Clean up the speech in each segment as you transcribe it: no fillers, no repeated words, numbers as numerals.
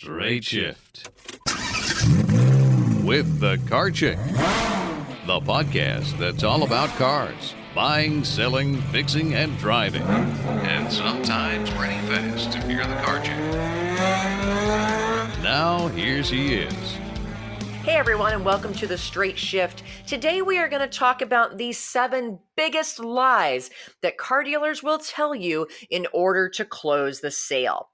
Straight Shift with the Car Chick, the podcast that's all about cars, buying, selling, fixing, and driving. And sometimes running fast if you're the Car Chick. Now, here she is. Hey everyone, and welcome to the Straight Shift. Today we are going to talk about the 7 biggest lies that car dealers will tell you in order to close the sale.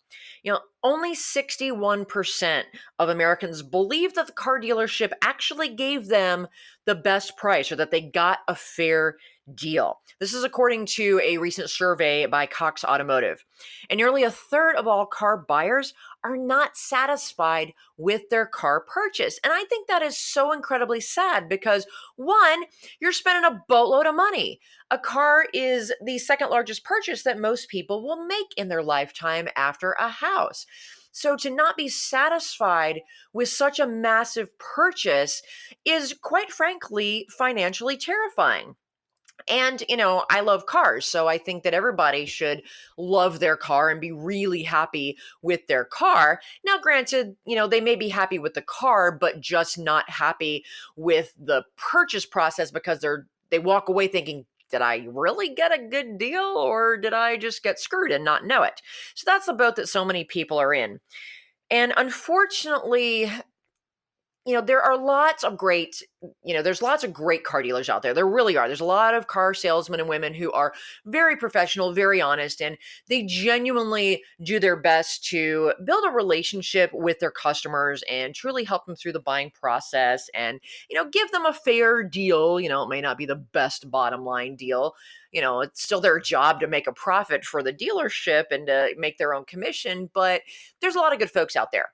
Only 61% of Americans believe that the car dealership actually gave them the best price or that they got a fair deal. This is according to a recent survey by Cox Automotive. And nearly a third of all car buyers are not satisfied with their car purchase. And I think that is so incredibly sad because, one, you're spending a boatload of money. A car is the second largest purchase that most people will make in their lifetime after a house. So to not be satisfied with such a massive purchase is, quite frankly, financially terrifying. And, I love cars, so I think that everybody should love their car and be really happy with their car. Now, granted, they may be happy with the car, but just not happy with the purchase process because they walk away thinking, did I really get a good deal or did I just get screwed and not know it? So that's the boat that so many people are in. And unfortunately, there are lots of great, there's lots of great car dealers out there. There really are. There's a lot of car salesmen and women who are very professional, very honest, and they genuinely do their best to build a relationship with their customers and truly help them through the buying process and, give them a fair deal. It may not be the best bottom line deal. It's still their job to make a profit for the dealership and to make their own commission, but there's a lot of good folks out there.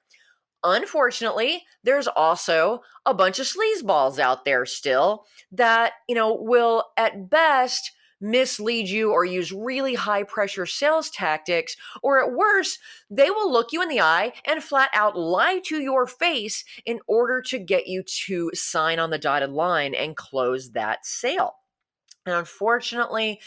Unfortunately, there's also a bunch of sleazeballs out there still that, will at best mislead you or use really high pressure sales tactics, or at worst, they will look you in the eye and flat out lie to your face in order to get you to sign on the dotted line and close that sale. And unfortunately,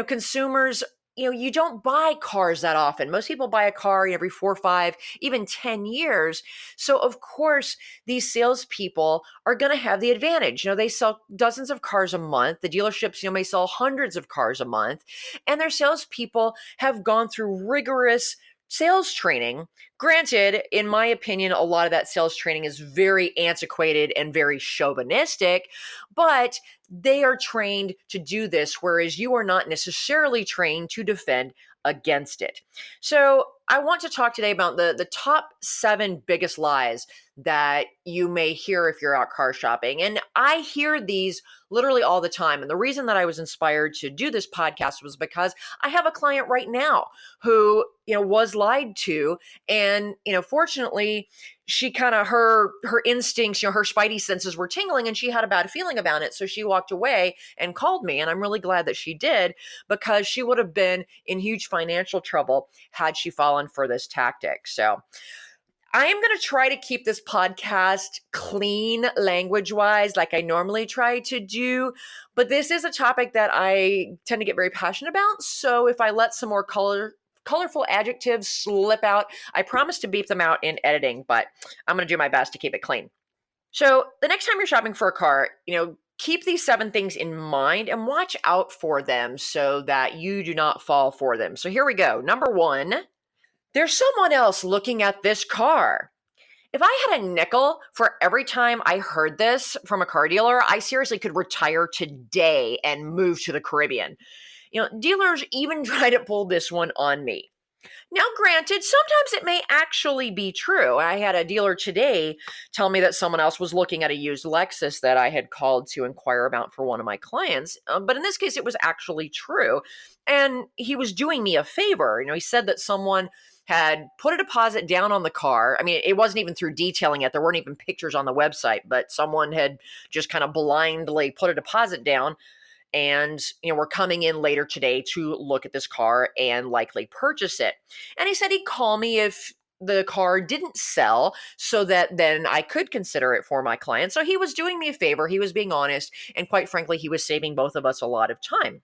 consumers, you don't buy cars that often. Most people buy a car every 4, 5, even 10 years. So of course, these salespeople are going to have the advantage. They sell dozens of cars a month. The dealerships, may sell hundreds of cars a month. And their salespeople have gone through rigorous sales training. Granted, in my opinion, a lot of that sales training is very antiquated and very chauvinistic, but they are trained to do this, whereas you are not necessarily trained to defend against it. So I want to talk today about the top 7 biggest lies that you may hear if you're out car shopping. And I hear these literally all the time. And the reason that I was inspired to do this podcast was because I have a client right now who, was lied to. And, fortunately, she kind of, her instincts, her spidey senses were tingling and she had a bad feeling about it. So she walked away and called me. And I'm really glad that she did because she would have been in huge financial trouble had she fallen for this tactic. So I am going to try to keep this podcast clean language-wise like I normally try to do, but this is a topic that I tend to get very passionate about. So if I let some more colorful adjectives slip out, I promise to beep them out in editing, but I'm going to do my best to keep it clean. So the next time you're shopping for a car, keep these 7 things in mind and watch out for them so that you do not fall for them. So here we go. Number 1. There's someone else looking at this car. If I had a nickel for every time I heard this from a car dealer, I seriously could retire today and move to the Caribbean. Dealers even try to pull this one on me. Now, granted, sometimes it may actually be true. I had a dealer today tell me that someone else was looking at a used Lexus that I had called to inquire about for one of my clients. But in this case, it was actually true. And he was doing me a favor. He said that someone had put a deposit down on the car. I mean, it wasn't even through detailing it. There weren't even pictures on the website, but someone had just kind of blindly put a deposit down. And, we're coming in later today to look at this car and likely purchase it. And he said he'd call me if the car didn't sell so that then I could consider it for my client. So he was doing me a favor. He was being honest. And quite frankly, he was saving both of us a lot of time.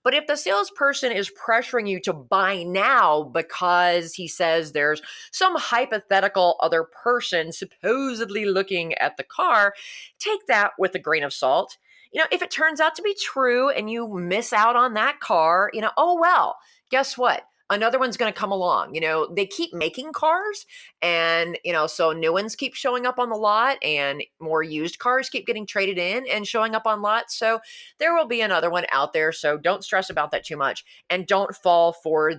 But if the salesperson is pressuring you to buy now because he says there's some hypothetical other person supposedly looking at the car, take that with a grain of salt. If it turns out to be true and you miss out on that car, oh well, guess what? Another one's going to come along. They keep making cars and, so new ones keep showing up on the lot and more used cars keep getting traded in and showing up on lots. So there will be another one out there. So don't stress about that too much and don't fall for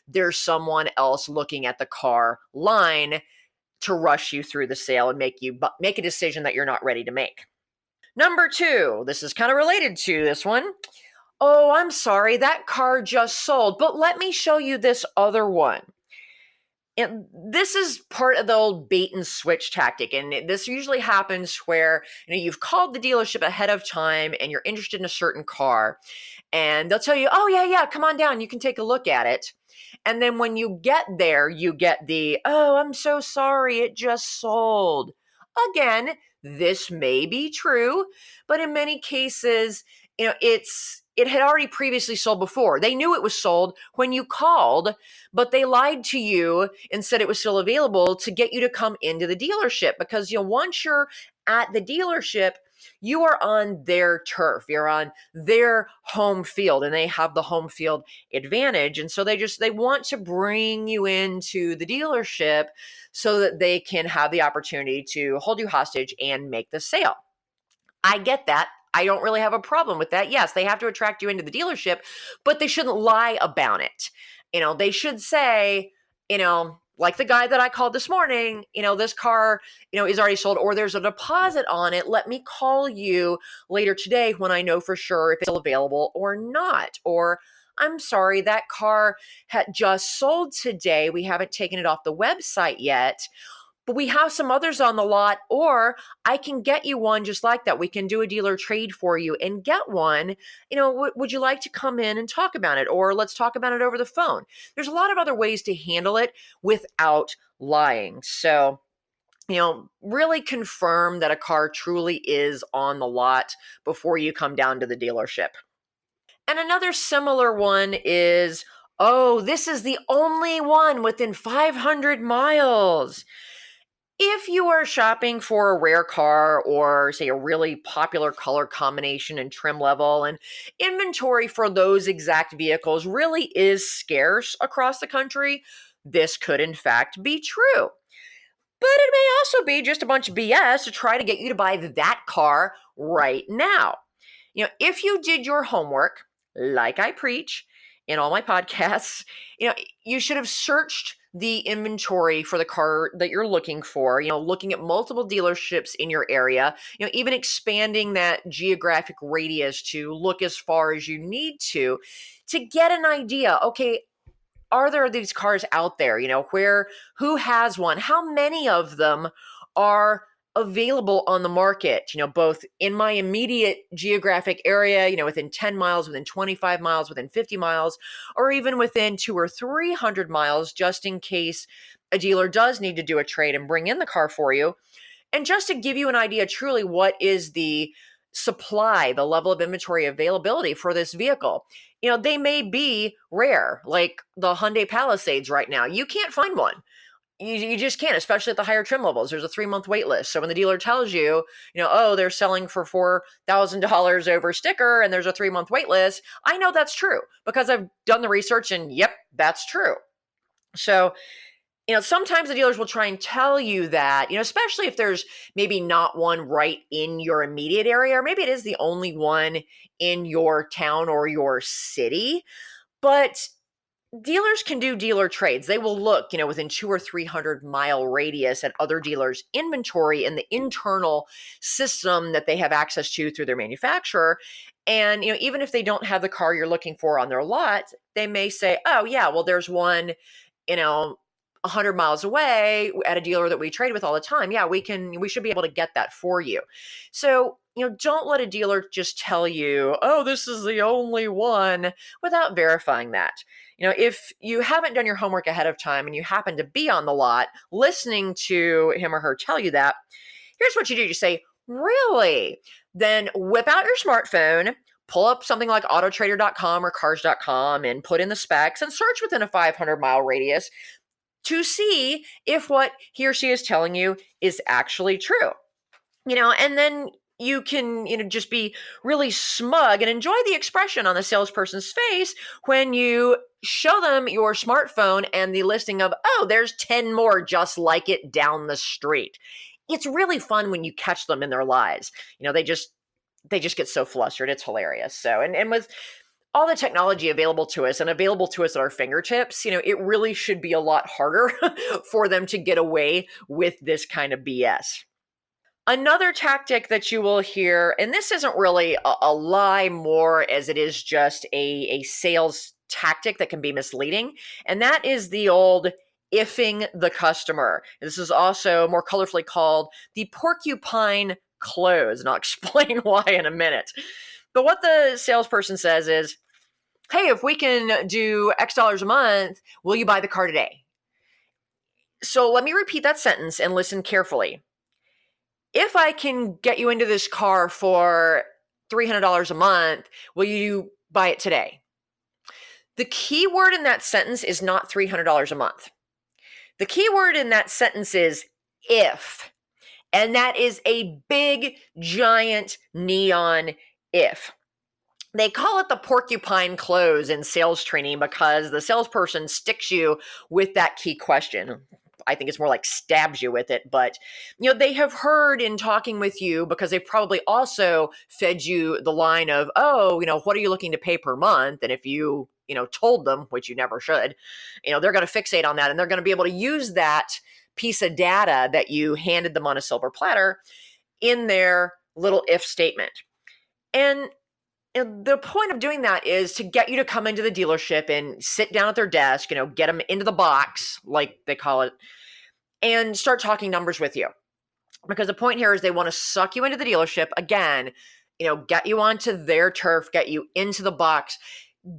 there's someone else looking at the car line to rush you through the sale and make a decision that you're not ready to make. Number 2, this is kind of related to this one. Oh, I'm sorry, that car just sold, but let me show you this other one. And this is part of the old bait and switch tactic. And this usually happens where, you've called the dealership ahead of time and you're interested in a certain car. And they'll tell you, oh, yeah, come on down. You can take a look at it. And then when you get there, you get oh, I'm so sorry, it just sold. Again, this may be true, but in many cases, it had already previously sold before. They knew it was sold when you called, but they lied to you and said it was still available to get you to come into the dealership because once you're at the dealership, you are on their turf. You're on their home field and they have the home field advantage. And so they want to bring you into the dealership so that they can have the opportunity to hold you hostage and make the sale. I get that. I don't really have a problem with that. Yes, they have to attract you into the dealership, but they shouldn't lie about it. They should say, like the guy that I called this morning, this car, is already sold or there's a deposit on it. Let me call you later today when I know for sure if it's still available or not. Or I'm sorry, that car had just sold today. We haven't taken it off the website yet, but we have some others on the lot, or I can get you one just like that. We can do a dealer trade for you and get one. Would you like to come in and talk about it? Or let's talk about it over the phone. There's a lot of other ways to handle it without lying. So, really confirm that a car truly is on the lot before you come down to the dealership. And another similar one is, oh, this is the only one within 500 miles. If you are shopping for a rare car or, say, a really popular color combination and trim level, and inventory for those exact vehicles really is scarce across the country, this could in fact be true. But it may also be just a bunch of BS to try to get you to buy that car right now. If you did your homework, like I preach in all my podcasts, you should have searched the inventory for the car that you're looking for, looking at multiple dealerships in your area, even expanding that geographic radius to look as far as you need to get an idea. Okay, are there these cars out there, who has one? How many of them are available on the market, both in my immediate geographic area, within 10 miles, within 25 miles, within 50 miles, or even within 200 or 300 miles, just in case a dealer does need to do a trade and bring in the car for you. And just to give you an idea, truly, what is the supply, the level of inventory availability for this vehicle? They may be rare, like the Hyundai Palisades right now. You can't find one. You just can't, especially at the higher trim levels. There's a 3-month wait list. So when the dealer tells you, oh, they're selling for $4,000 over sticker and there's a 3-month wait list, I know that's true because I've done the research and yep, that's true. So, sometimes the dealers will try and tell you that, especially if there's maybe not one right in your immediate area, or maybe it is the only one in your town or your city. But dealers can do dealer trades. They will look, within 200 or 300 mile radius at other dealers' inventory in the internal system that they have access to through their manufacturer. And, even if they don't have the car you're looking for on their lot, they may say, oh yeah, well, there's one, 100 miles away at a dealer that we trade with all the time. Yeah, we should be able to get that for you. So, don't let a dealer just tell you, oh, this is the only one without verifying that. If you haven't done your homework ahead of time and you happen to be on the lot listening to him or her tell you that, here's what you do. You say, really? Then whip out your smartphone, pull up something like autotrader.com or cars.com and put in the specs and search within a 500-mile radius to see if what he or she is telling you is actually true. And then you can, just be really smug and enjoy the expression on the salesperson's face when you show them your smartphone and the listing of, oh, there's 10 more just like it down the street. It's really fun when you catch them in their lies. They just get so flustered. It's hilarious. So, and with all the technology available to us and available to us at our fingertips, it really should be a lot harder for them to get away with this kind of BS. Another tactic that you will hear, and this isn't really a lie more as it is just a sales tactic that can be misleading, and that is the old iffing the customer. This is also more colorfully called the porcupine close, and I'll explain why in a minute. But what the salesperson says is, hey, if we can do X dollars a month, will you buy the car today? So let me repeat that sentence and listen carefully. If I can get you into this car for $300 a month, will you buy it today? The key word in that sentence is not $300 a month. The key word in that sentence is if. And that is a big, giant neon if. They call it the porcupine close in sales training because the salesperson sticks you with that key question. I think it's more like stabs you with it, but they have heard in talking with you because they've probably also fed you the line of, oh, what are you looking to pay per month? And if you, told them, which you never should, they're going to fixate on that and they're going to be able to use that piece of data that you handed them on a silver platter in their little if statement. And the point of doing that is to get you to come into the dealership and sit down at their desk, get them into the box, like they call it, and start talking numbers with you. Because the point here is they want to suck you into the dealership again, get you onto their turf, get you into the box,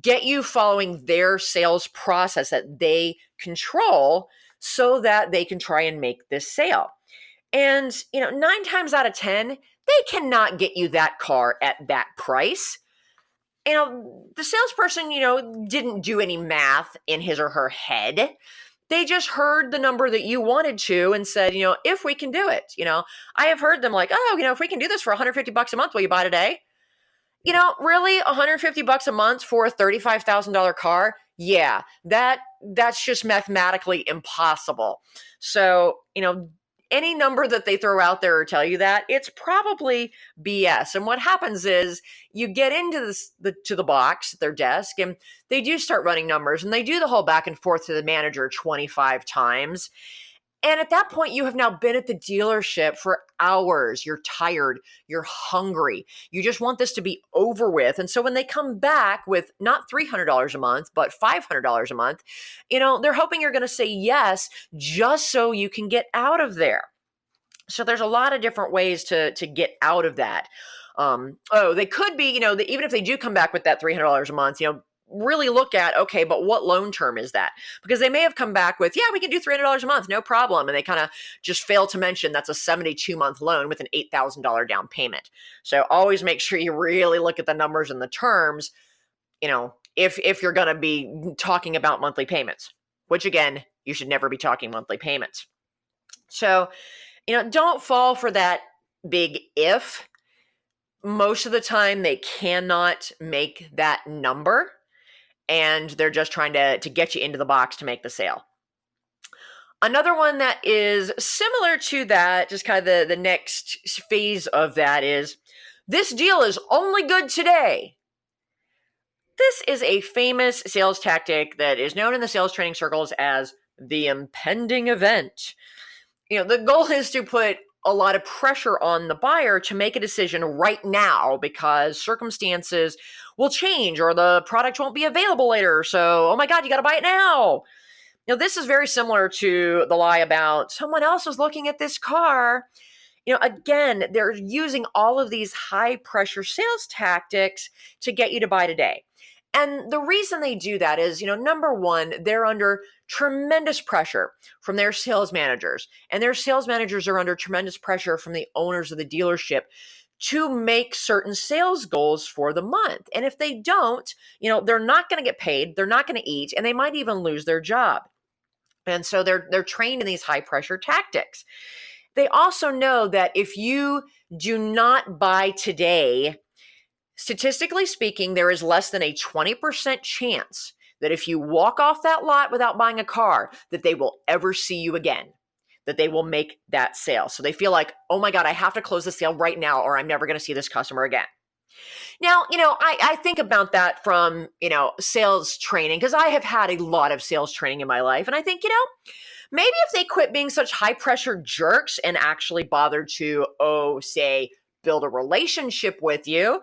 get you following their sales process that they control so that they can try and make this sale. And, 9 times out of 10, they cannot get you that car at that price. The salesperson, didn't do any math in his or her head. They just heard the number that you wanted to and said, if we can do it, I have heard them like, oh, if we can do this for $150 a month, will you buy today? Really $150 a month for a $35,000 car? Yeah, that's just mathematically impossible. So, any number that they throw out there or tell you that, it's probably BS. And what happens is you get into the box at their desk and they do start running numbers and they do the whole back and forth to the manager 25 times. And at that point, you have now been at the dealership for hours. You're tired. You're hungry. You just want this to be over with. And so when they come back with not $300 a month, but $500 a month, they're hoping you're going to say yes, just so you can get out of there. So there's a lot of different ways to get out of that. They could be, even if they do come back with that $300 a month, really look at, okay, but what loan term is that? Because they may have come back with, yeah, we can do $300 a month, no problem. And they kind of just fail to mention that's a 72-month loan with an $8,000 down payment. So always make sure you really look at the numbers and the terms, if you're going to be talking about monthly payments, which again, you should never be talking monthly payments. So, don't fall for that big if. Most of the time they cannot make that number. And they're just trying to get you into the box to make the sale. Another one that is similar to that, just kind of the next phase of that is, this deal is only good today. This is a famous sales tactic that is known in the sales training circles as the impending event. The goal is to put a lot of pressure on the buyer to make a decision right now because circumstances will change or the product won't be available later. So, oh my God, you got to buy it now. This is very similar to the lie about someone else is looking at this car. Again, they're using all of these high pressure sales tactics to get you to buy today. And the reason they do that is, number one, they're under tremendous pressure from their sales managers. And their sales managers are under tremendous pressure from the owners of the dealership to make certain sales goals for the month. And if they don't, they're not going to get paid, they're not going to eat, and they might even lose their job. And so they're trained in these high pressure tactics. They also know that if you do not buy today, statistically speaking, there is less than a 20% chance that if you walk off that lot without buying a car, that they will ever see you again, that they will make that sale. So they feel like, oh my God, I have to close the sale right now or I'm never going to see this customer again. Now, I think about that from, sales training, because I have had a lot of sales training in my life. And I think, maybe if they quit being such high pressure jerks and actually bothered to, say, build a relationship with you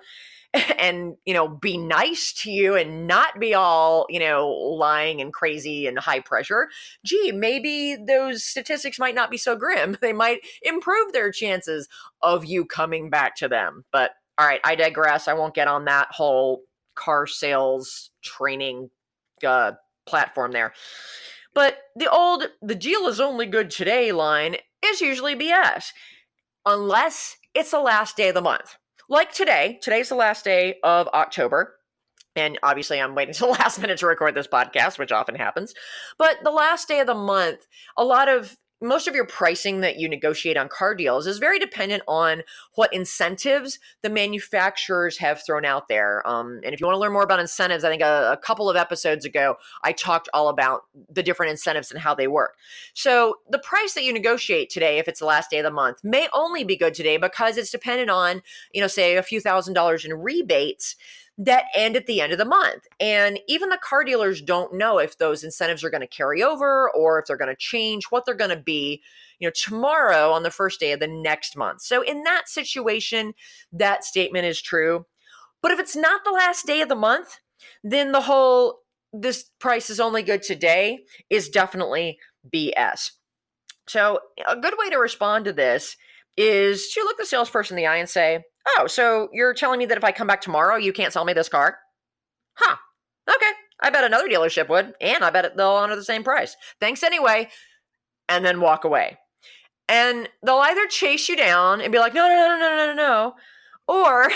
and, be nice to you and not be all, lying and crazy and high pressure, gee, maybe those statistics might not be so grim. They might improve their chances of you coming back to them. But all right, I digress. I won't get on that whole car sales training platform there. But the deal is only good today line is usually BS, unless it's the last day of the month. Like today's the last day of October. And obviously I'm waiting till the last minute to record this podcast, which often happens. But the last day of the month, most of your pricing that you negotiate on car deals is very dependent on what incentives the manufacturers have thrown out there. And if you want to learn more about incentives, I think a couple of episodes ago, I talked all about the different incentives and how they work. So the price that you negotiate today, if it's the last day of the month, may only be good today because it's dependent on, say a few $1,000s in rebates that end at the end of the month. And even the car dealers don't know if those incentives are going to carry over or if they're going to change, what they're going to be, tomorrow on the first day of the next month. So in that situation, that statement is true. But if it's not the last day of the month, then this price is only good today is definitely BS. So a good way to respond to this is to look the salesperson in the eye and say, oh, so you're telling me that if I come back tomorrow, you can't sell me this car? Huh. Okay. I bet another dealership would, and I bet they'll honor the same price. Thanks anyway. And then walk away. And they'll either chase you down and be like, no. Or,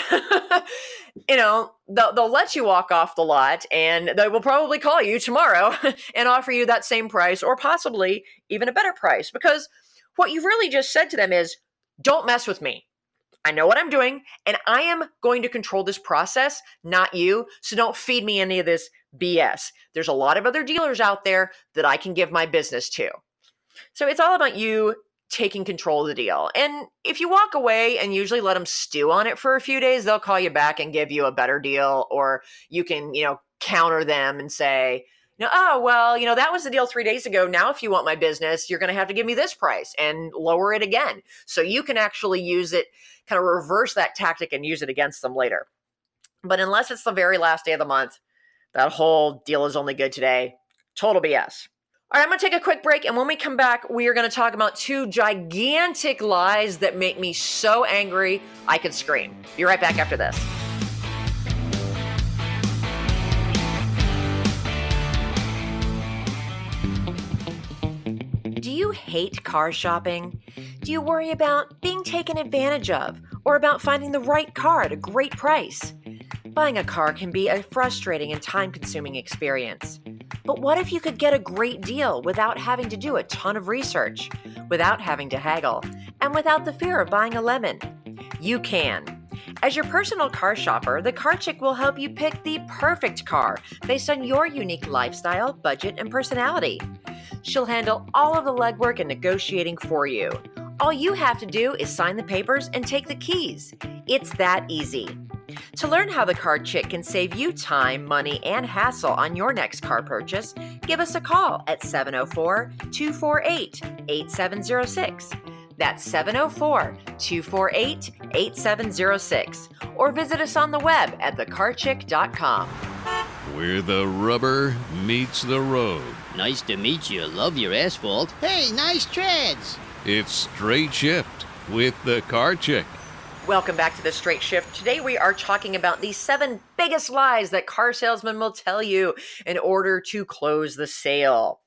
they'll let you walk off the lot and they will probably call you tomorrow and offer you that same price or possibly even a better price. Because what you've really just said to them is, don't mess with me. I know what I'm doing, and I am going to control this process, not you. So don't feed me any of this BS. There's a lot of other dealers out there that I can give my business to. So it's all about you taking control of the deal. And if you walk away and usually let them stew on it for a few days, they'll call you back and give you a better deal, or you can, counter them and say, that was the deal 3 days ago. Now, if you want my business, you're going to have to give me this price and lower it again. So you can actually use it, kind of reverse that tactic and use it against them later. But unless it's the very last day of the month, that whole deal is only good today. Total BS. All right, I'm going to take a quick break. And when we come back, we are going to talk about 2 gigantic lies that make me so angry I could scream. Be right back after this. Do you hate car shopping? Do you worry about being taken advantage of or about finding the right car at a great price? Buying a car can be a frustrating and time-consuming experience. But what if you could get a great deal without having to do a ton of research, without having to haggle, and without the fear of buying a lemon? You can. As your personal car shopper, the Car Chick will help you pick the perfect car based on your unique lifestyle, budget, and personality. She'll handle all of the legwork and negotiating for you. All you have to do is sign the papers and take the keys. It's that easy. To learn how the Car Chick can save you time, money, and hassle on your next car purchase, give us a call at 704-248-8706. That's 704-248-8706. Or visit us on the web at thecarchick.com. Where the rubber meets the road. Nice to meet you. Love your asphalt. Hey, nice treads. It's Straight Shift with the Car Chick. Welcome back to The Straight Shift. Today we are talking about the 7 biggest lies that car salesmen will tell you in order to close the sale.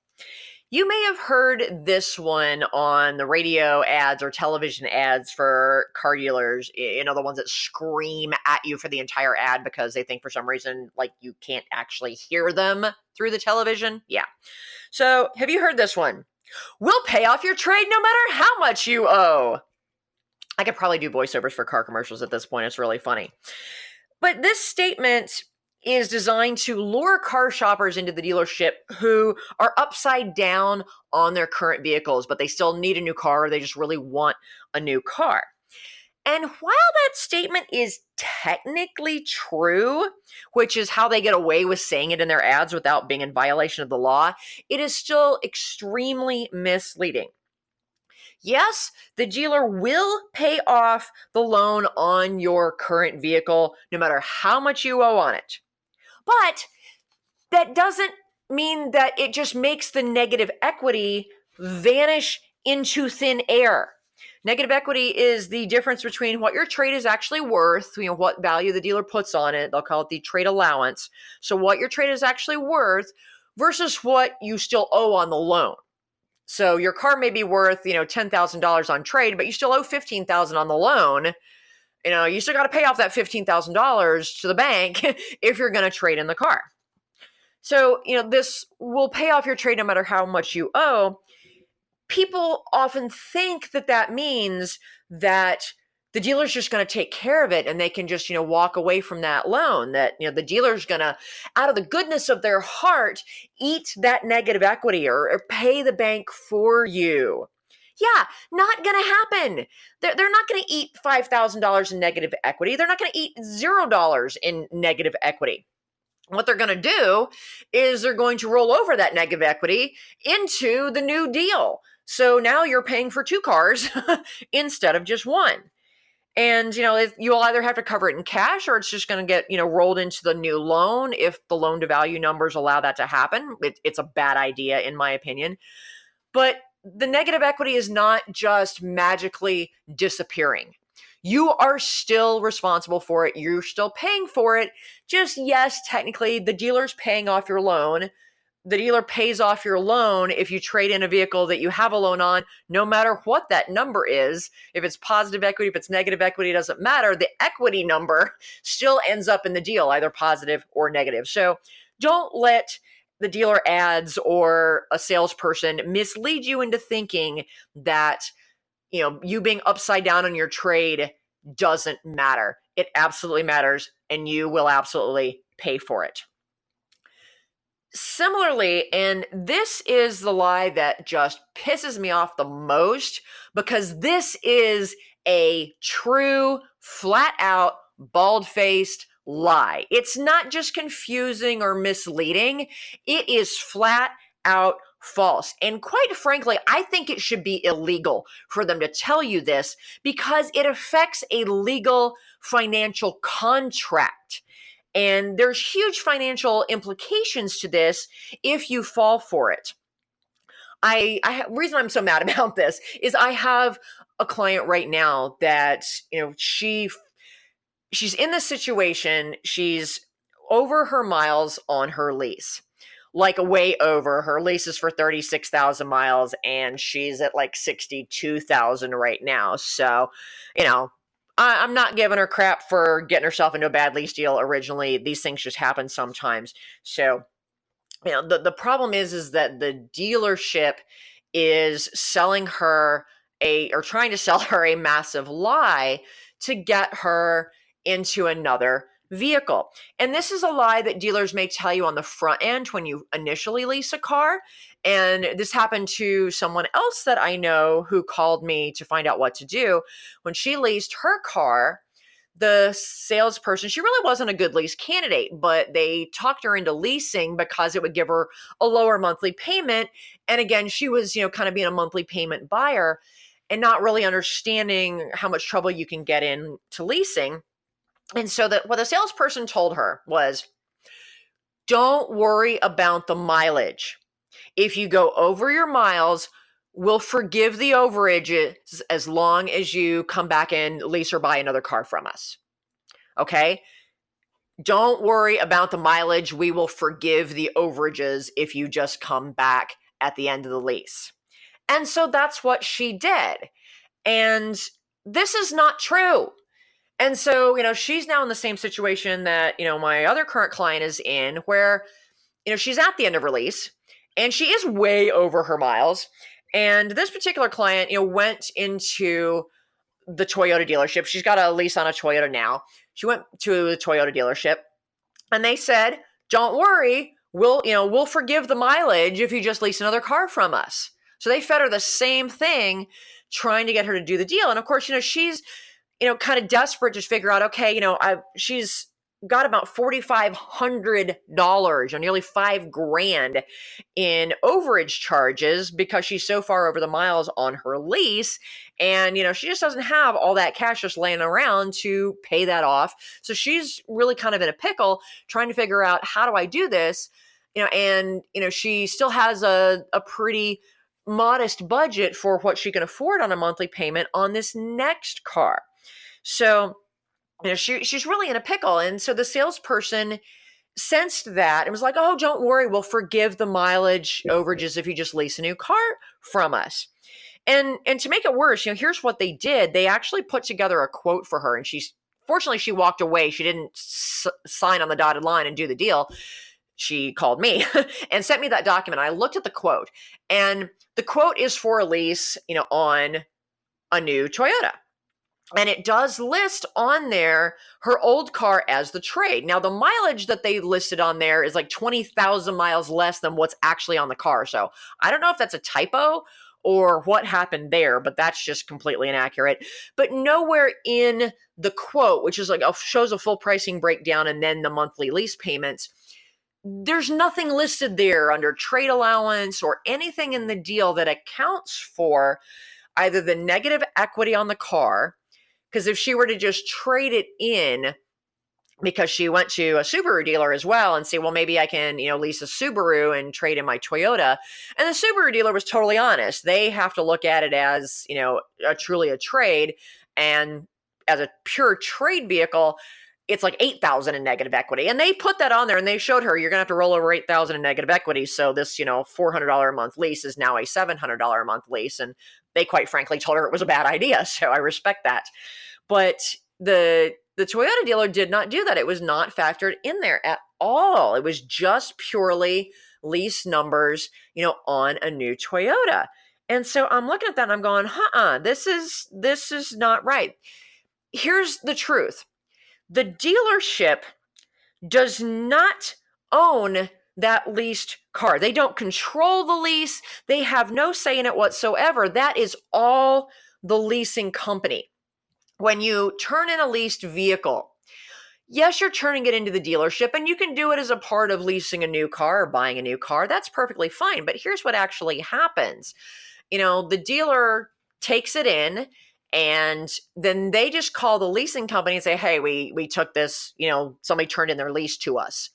You may have heard this one on the radio ads or television ads for car dealers, the ones that scream at you for the entire ad because they think for some reason like you can't actually hear them through the television. Yeah. So have you heard this one? We'll pay off your trade no matter how much you owe. I could probably do voiceovers for car commercials at this point. It's really funny. But this statement is designed to lure car shoppers into the dealership who are upside down on their current vehicles, but they still need a new car or they just really want a new car. And while that statement is technically true, which is how they get away with saying it in their ads without being in violation of the law, it is still extremely misleading. Yes, the dealer will pay off the loan on your current vehicle no matter how much you owe on it. But that doesn't mean that it just makes the negative equity vanish into thin air. Negative equity is the difference between what your trade is actually worth, what value the dealer puts on it. They'll call it the trade allowance. So what your trade is actually worth versus what you still owe on the loan. So your car may be worth, $10,000 on trade, but you still owe $15,000 on the loan. You still got to pay off that $15,000 to the bank if you're going to trade in the car. So, this will pay off your trade no matter how much you owe. People often think that that means that the dealer's just going to take care of it and they can just, walk away from that loan, that, the dealer's going to, out of the goodness of their heart, eat that negative equity or pay the bank for you. Yeah, not going to happen. They're not going to eat $5,000 in negative equity. They're not going to eat $0 in negative equity. What they're going to do is they're going to roll over that negative equity into the new deal. So now you're paying for two cars instead of just one. And, you'll either have to cover it in cash or it's just going to get, rolled into the new loan if the loan to value numbers allow that to happen. It's a bad idea, in my opinion. But the negative equity is not just magically disappearing. You are still responsible for it. You're still paying for it. Just, yes, technically, the dealer's paying off your loan. The dealer pays off your loan if you trade in a vehicle that you have a loan on, no matter what that number is. If it's positive equity, if it's negative equity, it doesn't matter. The equity number still ends up in the deal, either positive or negative. So don't let the dealer ads or a salesperson mislead you into thinking that, you being upside down on your trade doesn't matter. It absolutely matters, and you will absolutely pay for it. Similarly, and this is the lie that just pisses me off the most because this is a true, flat out, bald-faced lie. It's not just confusing or misleading. It is flat out false. And quite frankly, I think it should be illegal for them to tell you this because it affects a legal financial contract. And there's huge financial implications to this if you fall for it. Reason I'm so mad about this is I have a client right now that, she's in this situation. She's over her miles on her lease. Like way over. Her lease is for 36,000 miles and she's at like 62,000 right now. So, I'm not giving her crap for getting herself into a bad lease deal originally. These things just happen sometimes. So, the problem is that the dealership is selling her trying to sell her a massive lie to get her into another vehicle. And this is a lie that dealers may tell you on the front end when you initially lease a car. And this happened to someone else that I know who called me to find out what to do. When she leased her car, the salesperson, she really wasn't a good lease candidate, but they talked her into leasing because it would give her a lower monthly payment. And again, she was, kind of being a monthly payment buyer and not really understanding how much trouble you can get into leasing. And so what the salesperson told her was, don't worry about the mileage. If you go over your miles, we'll forgive the overages as long as you come back and lease or buy another car from us. Okay? Don't worry about the mileage. We will forgive the overages if you just come back at the end of the lease. And so that's what she did. And this is not true. And so, she's now in the same situation that, my other current client is in, where, she's at the end of her lease and she is way over her miles. And this particular client, went into the Toyota dealership. She's got a lease on a Toyota now. She went to the Toyota dealership and they said, don't worry, we'll forgive the mileage if you just lease another car from us. So they fed her the same thing, trying to get her to do the deal. And of course, she's, kind of desperate to figure out, okay, she's got about $4,500 or nearly $5,000 in overage charges because she's so far over the miles on her lease. And, she just doesn't have all that cash just laying around to pay that off. So she's really kind of in a pickle trying to figure out, how do I do this? And, she still has a pretty modest budget for what she can afford on a monthly payment on this next car. So, she's really in a pickle. And so the salesperson sensed that and was like, oh, don't worry, we'll forgive the mileage overages if you just lease a new car from us. And to make it worse, here's what they did. They actually put together a quote for her, and fortunately she walked away. She didn't sign on the dotted line and do the deal. She called me and sent me that document. I looked at the quote, and the quote is for a lease, on a new Toyota. And it does list on there her old car as the trade. Now, the mileage that they listed on there is like 20,000 miles less than what's actually on the car. So I don't know if that's a typo or what happened there, but that's just completely inaccurate. But nowhere in the quote, which is like shows a full pricing breakdown and then the monthly lease payments, there's nothing listed there under trade allowance or anything in the deal that accounts for either the negative equity on the car. Because if she were to just trade it in, because she went to a Subaru dealer as well and say, well, maybe I can, lease a Subaru and trade in my Toyota. And the Subaru dealer was totally honest. They have to look at it as, truly a trade. And as a pure trade vehicle, it's like 8,000 in negative equity. And they put that on there and they showed her, you're going to have to roll over 8,000 in negative equity. So this, $400 a month lease is now a $700 a month lease. And they quite frankly told her it was a bad idea. So I respect that. But the Toyota dealer did not do that. It was not factored in there at all. It was just purely lease numbers, on a new Toyota. And so I'm looking at that and I'm going, this is not right. Here's the truth. The dealership does not own that leased car. They don't control the lease. They have no say in it whatsoever. That is all the leasing company. When you turn in a leased vehicle, yes, you're turning it into the dealership, and you can do it as a part of leasing a new car or buying a new car. That's perfectly fine. But here's what actually happens. The dealer takes it in, and then they just call the leasing company and say, hey, we took this, somebody turned in their lease to us.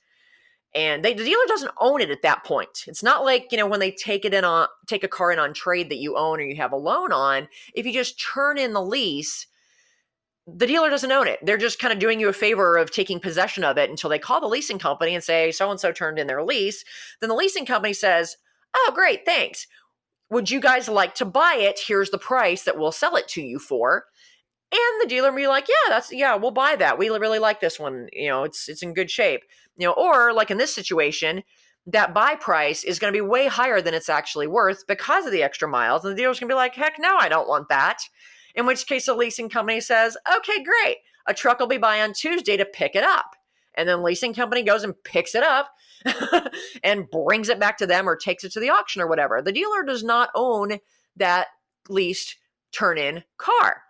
And the dealer doesn't own it at that point. It's not like, when they take a car in on trade that you own or you have a loan on. If you just turn in the lease, the dealer doesn't own it. They're just kind of doing you a favor of taking possession of it until they call the leasing company and say, so-and-so turned in their lease. Then the leasing company says, oh, great, thanks. Would you guys like to buy it? Here's the price that we'll sell it to you for. And the dealer will be like, yeah, we'll buy that. We really like this one. It's in good shape. Or like in this situation, that buy price is going to be way higher than it's actually worth because of the extra miles. And the dealer's going to be like, heck no, I don't want that. In which case the leasing company says, okay, great. A truck will be by on Tuesday to pick it up. And then leasing company goes and picks it up and brings it back to them or takes it to the auction or whatever. The dealer does not own that leased turn-in car.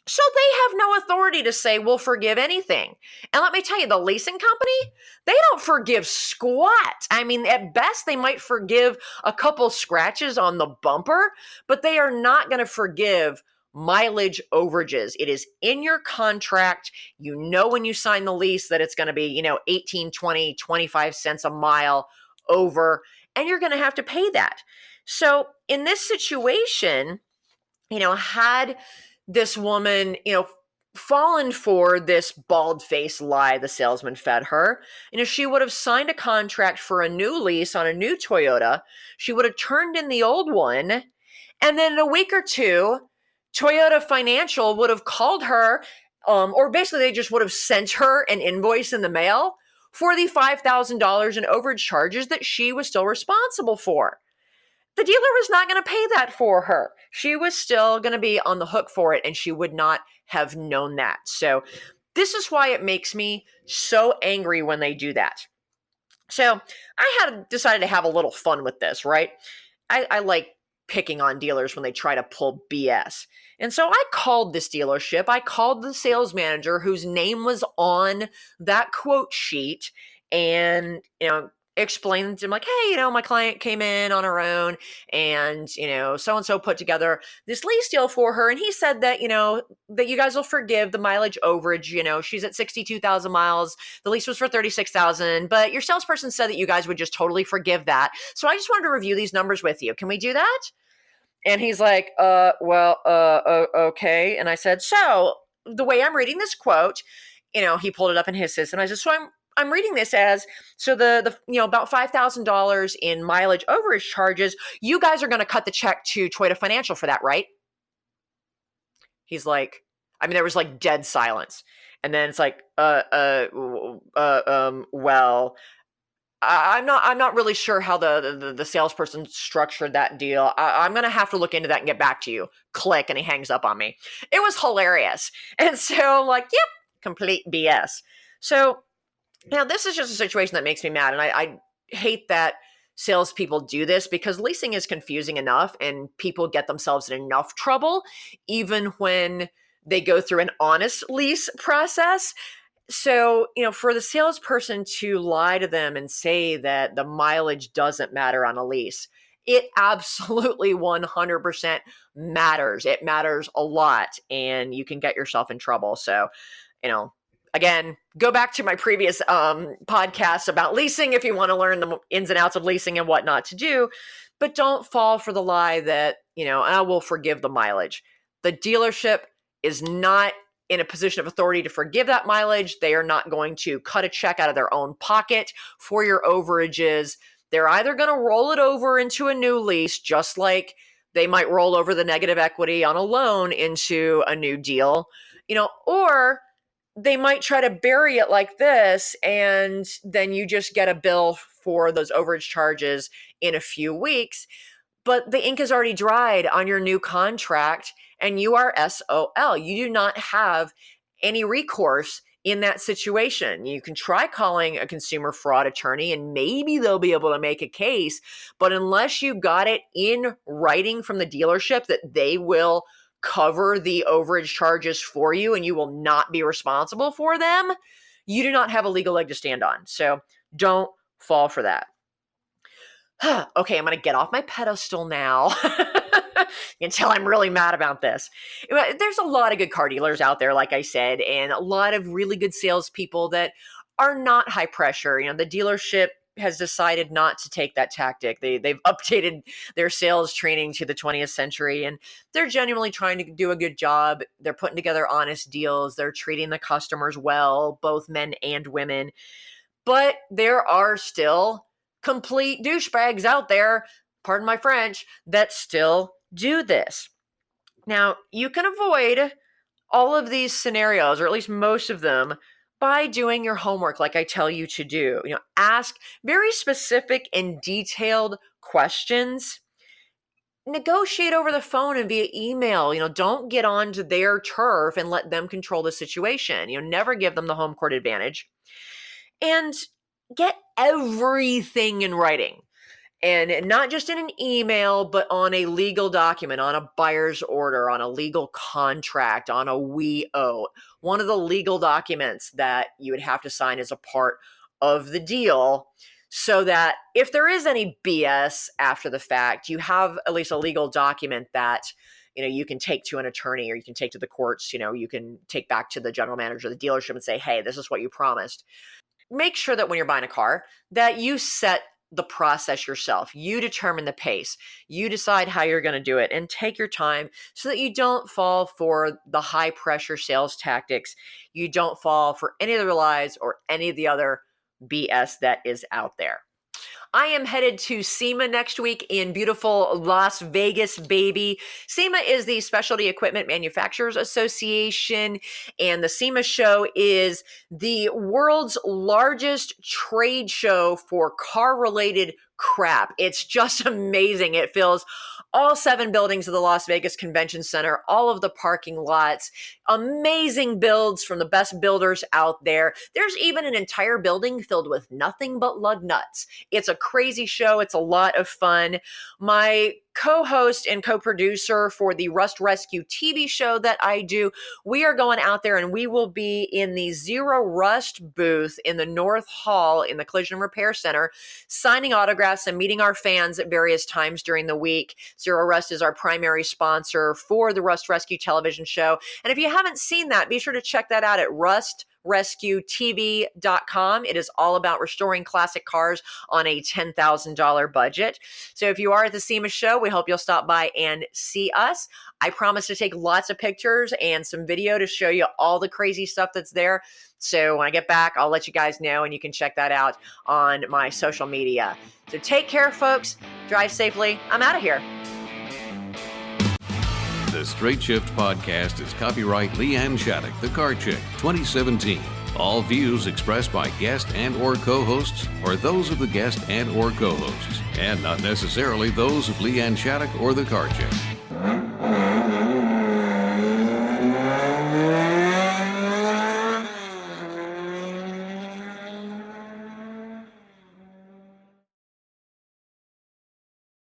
So they have no authority to say, we'll forgive anything. And let me tell you, the leasing company, they don't forgive squat. I mean, at best, they might forgive a couple scratches on the bumper, but they are not going to forgive mileage overages. It is in your contract. When you sign the lease that it's going to be, 18, 20, 25 cents a mile over, and you're going to have to pay that. So in this situation, had this woman, fallen for this bald-faced lie the salesman fed her. And if she would have signed a contract for a new lease on a new Toyota, she would have turned in the old one. And then in a week or two, Toyota Financial would have called her, or basically they just would have sent her an invoice in the mail for the $5,000 in overage charges that she was still responsible for. The dealer was not going to pay that for her. She was still going to be on the hook for it, and she would not have known that. So this is why it makes me so angry when they do that. So I had decided to have a little fun with this, right? I like picking on dealers when they try to pull BS. And so I called this dealership. I called the sales manager whose name was on that quote sheet and, explained to him like, hey, my client came in on her own and, so-and-so put together this lease deal for her. And he said that, that you guys will forgive the mileage overage. She's at 62,000 miles. The lease was for 36,000, but your salesperson said that you guys would just totally forgive that. So I just wanted to review these numbers with you. Can we do that? And he's like, okay. And I said, so the way I'm reading this quote, he pulled it up in his system. I said, so I'm reading this as, so the about $5,000 in mileage overage charges, you guys are going to cut the check to Toyota Financial for that, right? He's like, there was like dead silence. And then it's like, well, I'm not really sure how the salesperson structured that deal. I'm going to have to look into that and get back to you. Click, and he hangs up on me. It was hilarious. And so I'm like, yep, complete BS. So now this is just a situation that makes me mad. And I hate that salespeople do this because leasing is confusing enough and people get themselves in enough trouble even when they go through an honest lease process. So, for the salesperson to lie to them and say that the mileage doesn't matter on a lease, it absolutely 100% matters. It matters a lot, and you can get yourself in trouble. So, again, go back to my previous podcast about leasing if you want to learn the ins and outs of leasing and what not to do. But don't fall for the lie that, I will forgive the mileage. The dealership is not in a position of authority to forgive that mileage. They are not going to cut a check out of their own pocket for your overages. They're either going to roll it over into a new lease, just like they might roll over the negative equity on a loan into a new deal, or they might try to bury it like this, and then you just get a bill for those overage charges in a few weeks. But the ink is already dried on your new contract, and you are SOL. You do not have any recourse in that situation. You can try calling a consumer fraud attorney, and maybe they'll be able to make a case. But unless you got it in writing from the dealership that they will cover the overage charges for you and you will not be responsible for them, you do not have a legal leg to stand on. So don't fall for that. Okay, I'm going to get off my pedestal now. Until I'm really mad about this. There's a lot of good car dealers out there, like I said, and a lot of really good salespeople that are not high pressure. The dealership has decided not to take that tactic. They've updated their sales training to the 20th century, and they're genuinely trying to do a good job. They're putting together honest deals. They're treating the customers well, both men and women. But there are still complete douchebags out there, pardon my French, that still do this. Now, you can avoid all of these scenarios, or at least most of them, by doing your homework like I tell you to do. Ask very specific and detailed questions. Negotiate over the phone and via email. Don't get onto their turf and let them control the situation. Never give them the home court advantage. And get everything in writing. And not just in an email, but on a legal document, on a buyer's order, on a legal contract, on a WEO, one of the legal documents that you would have to sign as a part of the deal, so that if there is any BS after the fact, you have at least a legal document that you can take to an attorney, or you can take to the courts. You can take back to the general manager of the dealership and say, hey, this is what you promised. Make sure that when you're buying a car that you set the process yourself. You determine the pace. You decide how you're going to do it, and take your time so that you don't fall for the high pressure sales tactics. You don't fall for any of the lies or any of the other BS that is out there. I am headed to SEMA next week in beautiful Las Vegas, baby. SEMA is the Specialty Equipment Manufacturers Association, and the SEMA show is the world's largest trade show for car-related crap. It's just amazing. It fills all 7 buildings of the Las Vegas Convention Center, all of the parking lots, amazing builds from the best builders out there. There's even an entire building filled with nothing but lug nuts. It's a crazy show. It's a lot of fun. My co-host and co-producer for the Rust Rescue TV show that I do, we are going out there and we will be in the Zero Rust booth in the North Hall in the Collision and Repair Center, signing autographs and meeting our fans at various times during the week. Zero Rust is our primary sponsor for the Rust Rescue television show. And if you haven't seen that, be sure to check that out at rustrescuetv.com. It is all about restoring classic cars on a $10,000 budget. So if you are at the SEMA show, we hope you'll stop by and see us. I promise to take lots of pictures and some video to show you all the crazy stuff that's there. So when I get back, I'll let you guys know, and you can check that out on my social media. So take care, folks. Drive safely. I'm out of here. The Straight Shift podcast is copyright Leanne Shattuck, The Car Chick, 2017. All views expressed by guest and or co-hosts are those of the guest and or co-hosts, and not necessarily those of Leanne Shattuck or The Car Chick.